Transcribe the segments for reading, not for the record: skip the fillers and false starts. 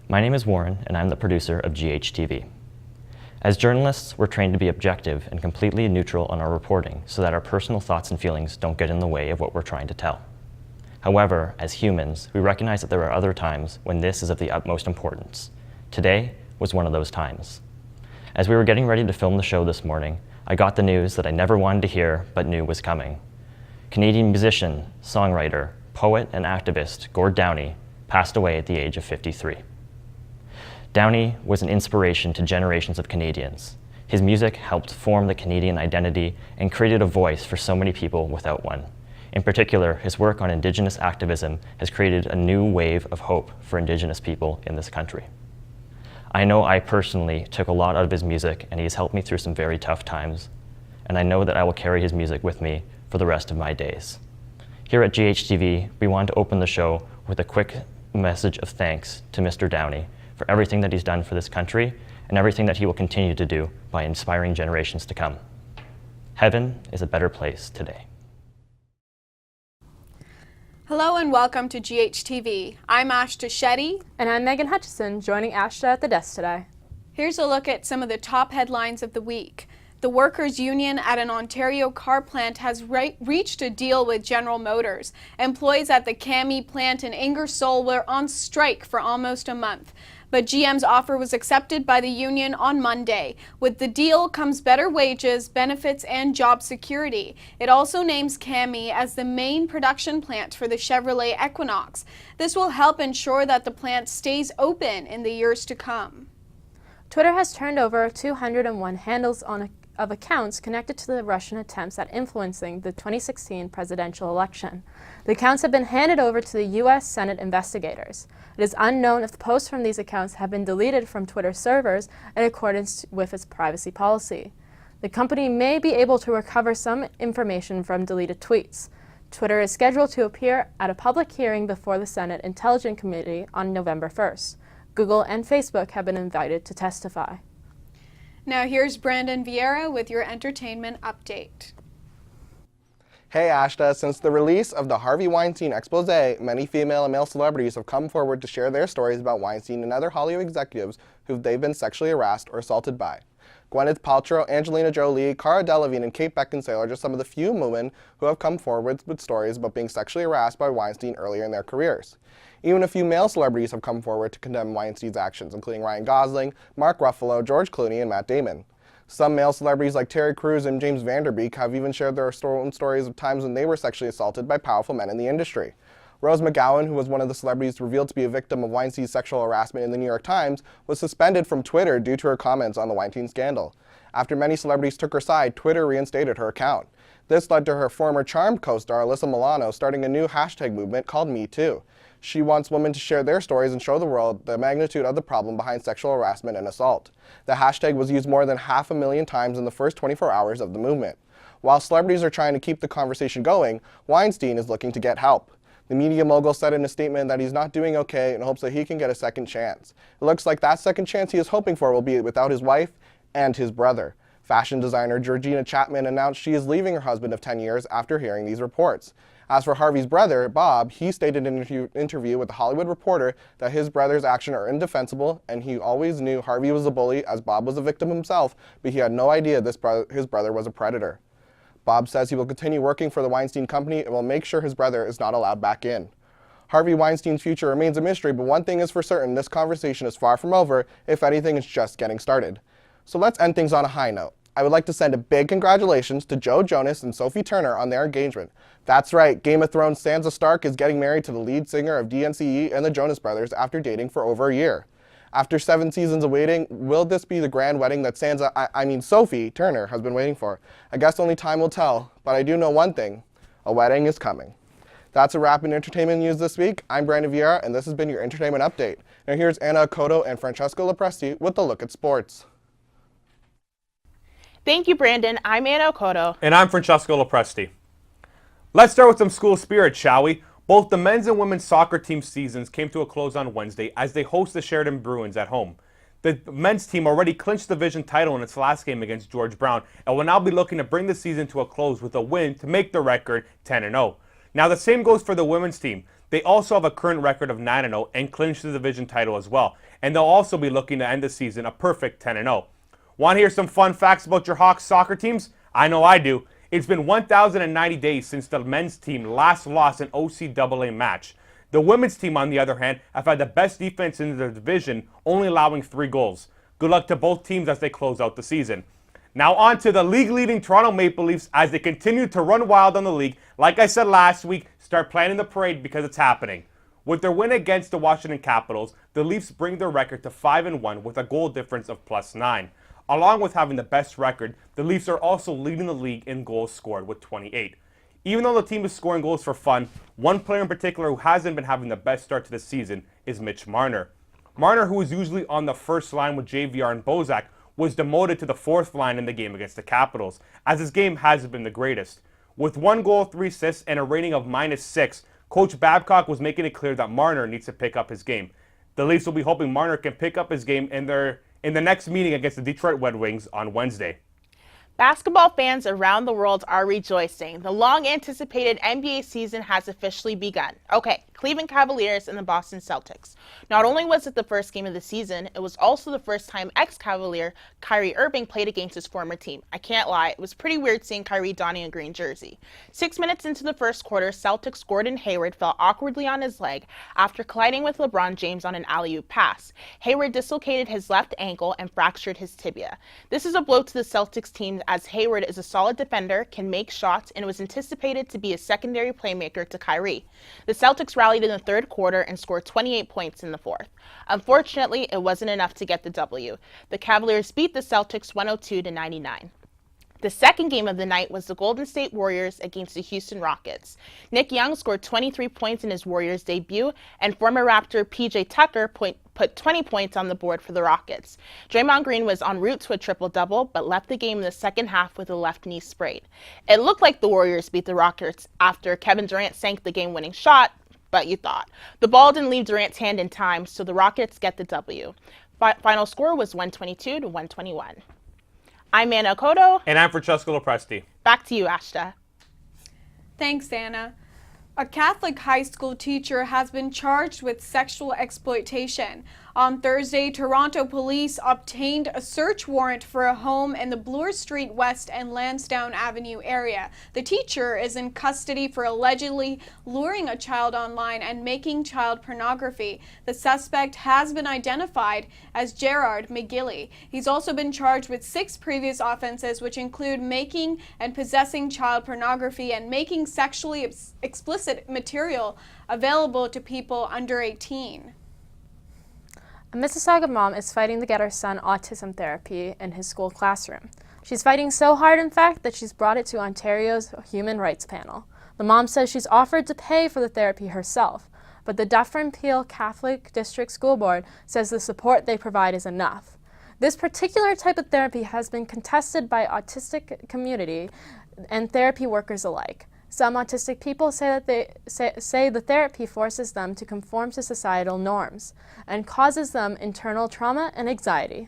My name is Warren, and I'm the producer of GHTV. As journalists, we're trained to be objective and completely neutral on our reporting so that our personal thoughts and feelings don't get in the way of what we're trying to tell. However, as humans, we recognize that there are other times when this is of the utmost importance. Today was one of those times. As we were getting ready to film the show this morning, I got the news that I never wanted to hear but knew was coming. Canadian musician, songwriter, poet, and activist Gord Downie passed away at the age of 53. Downie was an inspiration to generations of Canadians. His music helped form the Canadian identity and created a voice for so many people without one. In particular, his work on Indigenous activism has created a new wave of hope for Indigenous people in this country. I know I personally took a lot out of his music, and he has helped me through some very tough times, and I know that I will carry his music with me for the rest of my days. Here at GHTV, we wanted to open the show with a quick message of thanks to Mr. Downie for everything that he's done for this country and everything that he will continue to do by inspiring generations to come. Heaven is a better place today. Hello and welcome to GHTV. I'm Ashta Shetty. And I'm Megan Hutchison, joining Ashta at the desk today. Here's a look at some of the top headlines of the week. The workers' union at an Ontario car plant has reached a deal with General Motors. Employees at the Cami plant in Ingersoll were on strike for almost a month. But GM's offer was accepted by the union on Monday. With the deal comes better wages, benefits, and job security. It also names Cami as the main production plant for the Chevrolet Equinox. This will help ensure that the plant stays open in the years to come. Twitter has turned over 201 handles of accounts connected to the Russian attempts at influencing the 2016 presidential election. The accounts have been handed over to the U.S. Senate investigators. It is unknown if the posts from these accounts have been deleted from Twitter's servers in accordance with its privacy policy. The company may be able to recover some information from deleted tweets. Twitter is scheduled to appear at a public hearing before the Senate Intelligence Committee on November 1st. Google and Facebook have been invited to testify. Now here's Brandon Vieira with your entertainment update. Hey Ashta, since the release of the Harvey Weinstein expose, many female and male celebrities have come forward to share their stories about Weinstein and other Hollywood executives who they've been sexually harassed or assaulted by. Gwyneth Paltrow, Angelina Jolie, Cara Delevingne, and Kate Beckinsale are just some of the few women who have come forward with stories about being sexually harassed by Weinstein earlier in their careers. Even a few male celebrities have come forward to condemn Weinstein's actions, including Ryan Gosling, Mark Ruffalo, George Clooney, and Matt Damon. Some male celebrities like Terry Crews and James Van Der Beek have even shared their own stories of times when they were sexually assaulted by powerful men in the industry. Rose McGowan, who was one of the celebrities revealed to be a victim of Weinstein's sexual harassment in the New York Times, was suspended from Twitter due to her comments on the Weinstein scandal. After many celebrities took her side, Twitter reinstated her account. This led to her former Charmed co-star Alyssa Milano starting a new hashtag movement called #MeToo. She wants women to share their stories and show the world the magnitude of the problem behind sexual harassment and assault. The hashtag was used more than 500,000 times in the first 24 hours of the movement. While celebrities are trying to keep the conversation going, Weinstein is looking to get help. The media mogul said in a statement that he's not doing okay and hopes that he can get a second chance. It looks like that second chance he is hoping for will be without his wife and his brother. Fashion designer Georgina Chapman announced she is leaving her husband of 10 years after hearing these reports. As for Harvey's brother, Bob, he stated in an interview with The Hollywood Reporter that his brother's actions are indefensible and he always knew Harvey was a bully as Bob was a victim himself, but he had no idea his brother was a predator. Bob says he will continue working for the Weinstein Company and will make sure his brother is not allowed back in. Harvey Weinstein's future remains a mystery, but one thing is for certain, this conversation is far from over. If anything, it's just getting started. So let's end things on a high note. I would like to send a big congratulations to Joe Jonas and Sophie Turner on their engagement. That's right, Game of Thrones' Sansa Stark is getting married to the lead singer of DNCE and the Jonas Brothers after dating for over a year. After 7 seasons of waiting, will this be the grand wedding that Sophie Turner has been waiting for? I guess only time will tell, but I do know one thing, a wedding is coming. That's a wrap in entertainment news this week. I'm Brandon Vieira, and this has been your entertainment update. Now here's Anna Cotto and Francesco Lopresti with a look at sports. Thank you, Brandon. I'm Anna Okoto. And I'm Francesco Lopresti. Let's start with some school spirit, shall we? Both the men's and women's soccer team seasons came to a close on Wednesday as they host the Sheridan Bruins at home. The men's team already clinched the division title in its last game against George Brown and will now be looking to bring the season to a close with a win to make the record 10-0. Now the same goes for the women's team. They also have a current record of 9-0 and clinched the division title as well. And they'll also be looking to end the season a perfect 10-0. Want to hear some fun facts about your Hawks soccer teams? I know I do. It's been 1,090 days since the men's team last lost an OCAA match. The women's team, on the other hand, have had the best defense in the division, only allowing 3 goals. Good luck to both teams as they close out the season. Now on to the league-leading Toronto Maple Leafs as they continue to run wild on the league. Like I said last week, start planning the parade because it's happening. With their win against the Washington Capitals, the Leafs bring their record to 5-1 with a goal difference of +9. Along with having the best record, the Leafs are also leading the league in goals scored with 28. Even though the team is scoring goals for fun, one player in particular who hasn't been having the best start to the season is Mitch Marner. Marner, who is usually on the first line with JVR and Bozak, was demoted to the 4th line in the game against the Capitals, as his game hasn't been the greatest. With 1 goal, 3 assists, and a rating of -6, Coach Babcock was making it clear that Marner needs to pick up his game. The Leafs will be hoping Marner can pick up his game in the next meeting against the Detroit Red Wings on Wednesday. Basketball fans around the world are rejoicing. The long-anticipated NBA season has officially begun. Okay, Cleveland Cavaliers and the Boston Celtics. Not only was it the first game of the season, it was also the first time ex-Cavalier Kyrie Irving played against his former team. I can't lie, it was pretty weird seeing Kyrie donning a green jersey. 6 minutes into the first quarter, Celtics Gordon Hayward fell awkwardly on his leg after colliding with LeBron James on an alley-oop pass. Hayward dislocated his left ankle and fractured his tibia. This is a blow to the Celtics team as Hayward is a solid defender, can make shots, and was anticipated to be a secondary playmaker to Kyrie. The Celtics rallied in the third quarter and scored 28 points in the fourth. Unfortunately, it wasn't enough to get the W. The Cavaliers beat the Celtics 102-99. The second game of the night was the Golden State Warriors against the Houston Rockets. Nick Young scored 23 points in his Warriors debut, and former Raptor PJ Tucker put 20 points on the board for the Rockets. Draymond Green was en route to a triple-double, but left the game in the second half with a left knee sprain. It looked like the Warriors beat the Rockets after Kevin Durant sank the game-winning shot, but you thought. The ball didn't leave Durant's hand in time, so the Rockets get the W. Final score was 122-121. I'm Anna Koto. And I'm Francesco Lopresti. Back to you, Ashta. Thanks, Anna. A Catholic high school teacher has been charged with sexual exploitation. On Thursday, Toronto police obtained a search warrant for a home in the Bloor Street West and Lansdowne Avenue area. The teacher is in custody for allegedly luring a child online and making child pornography. The suspect has been identified as Gerard McGilly. He's also been charged with 6 previous offenses, which include making and possessing child pornography and making sexually explicit material available to people under 18. A Mississauga mom is fighting to get her son autism therapy in his school classroom. She's fighting so hard, in fact, that she's brought it to Ontario's Human Rights Panel. The mom says she's offered to pay for the therapy herself, but the Dufferin-Peel Catholic District School Board says the support they provide is enough. This particular type of therapy has been contested by autistic community and therapy workers alike. Some autistic people say that say the therapy forces them to conform to societal norms and causes them internal trauma and anxiety.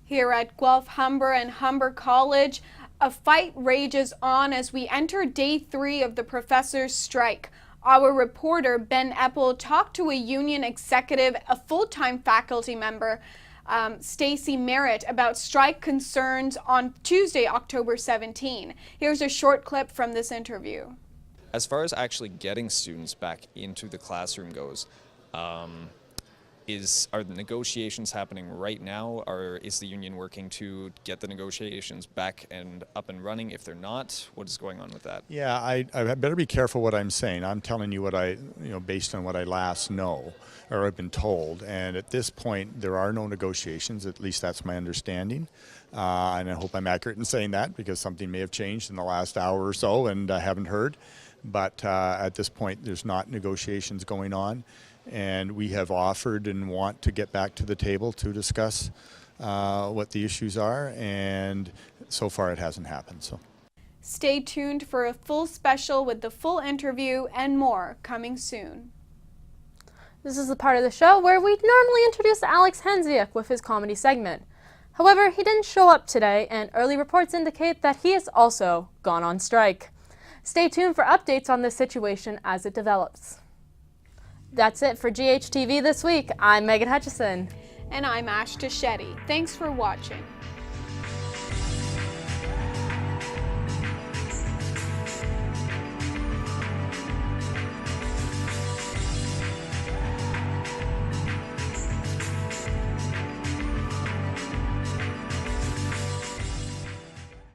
Here at Guelph-Humber and Humber College, a fight rages on as we enter day 3 of the professors' strike. Our reporter, Ben Eppel, talked to a union executive, a full-time faculty member, Stacy Merritt, about strike concerns on Tuesday, October 17. Here's a short clip from this interview. As far as actually getting students back into the classroom goes, are the negotiations happening right now, or is the union working to get the negotiations back and up and running? If they're not, what is going on with that? Yeah, I better be careful what I'm saying. I'm telling you what based on what I last know or I've been told. And at this point, there are no negotiations. At least that's my understanding. And I hope I'm accurate in saying that, because something may have changed in the last hour or so and I haven't heard. But at this point, there's not negotiations going on. And we have offered and want to get back to the table to discuss what the issues are, and so far it hasn't happened. So, stay tuned for a full special with the full interview and more coming soon. This is the part of the show where we normally introduce Alex Hensiuk with his comedy segment. However, he didn't show up today, and early reports indicate that he has also gone on strike. Stay tuned for updates on this situation as it develops. That's it for GHTV this week. I'm Megan Hutchison. And I'm Ashta Shetty. Thanks for watching.